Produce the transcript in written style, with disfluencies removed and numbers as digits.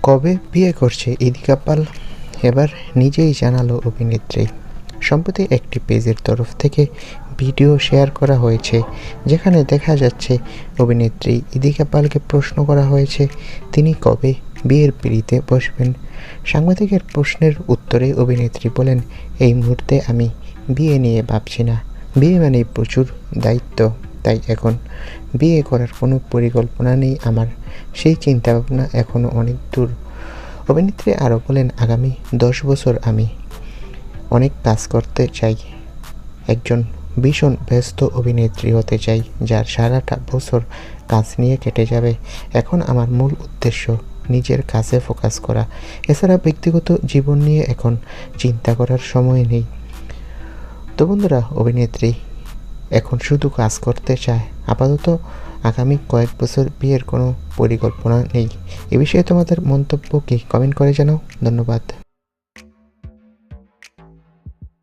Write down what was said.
কবে বিয়ে করছে ইদিকা পাল এবার নিজেই জানালো অভিনেত্রী। সম্প্রতি একটি পেজের তরফ থেকে ভিডিও শেয়ার করা হয়েছে, যেখানে দেখা যাচ্ছে অভিনেত্রী ইদিকা পালকে প্রশ্ন করা হয়েছে তিনি কবে বিয়ের পিঁড়িতে বসবেন। সাংবাদিকের প্রশ্নের উত্তরে অভিনেত্রী বলেন, এই মুহূর্তে আমি বিয়ে নিয়ে ভাবছি না। বিয়ে মানেই প্রচুর দায়িত্ব, তাই এখন বিয়ে করার কোনো পরিকল্পনা নেই আমার। সেই চিন্তাভাবনা এখনও অনেক দূর। অভিনেত্রী আরও বলেন, আগামী 10 বছর আমি অনেক কাজ করতে চাই। একজন ভীষণ ব্যস্ত অভিনেত্রী হতে চাই, যার সারাটা বছর কাজ নিয়ে কেটে যাবে। এখন আমার মূল উদ্দেশ্য নিজের কাজে ফোকাস করা। এছাড়া ব্যক্তিগত জীবন নিয়ে এখন চিন্তা করার সময় নেই। তো বন্ধুরা, অভিনেত্রী এখন শুধু কাজ করতে চায়। আপাতত আগামী কয়েক বছর বিয়ের কোনো পরিকল্পনা নেই। এ বিষয়ে তোমাদের মন্তব্য কি? কমেন্ট করে জানাও। ধন্যবাদ।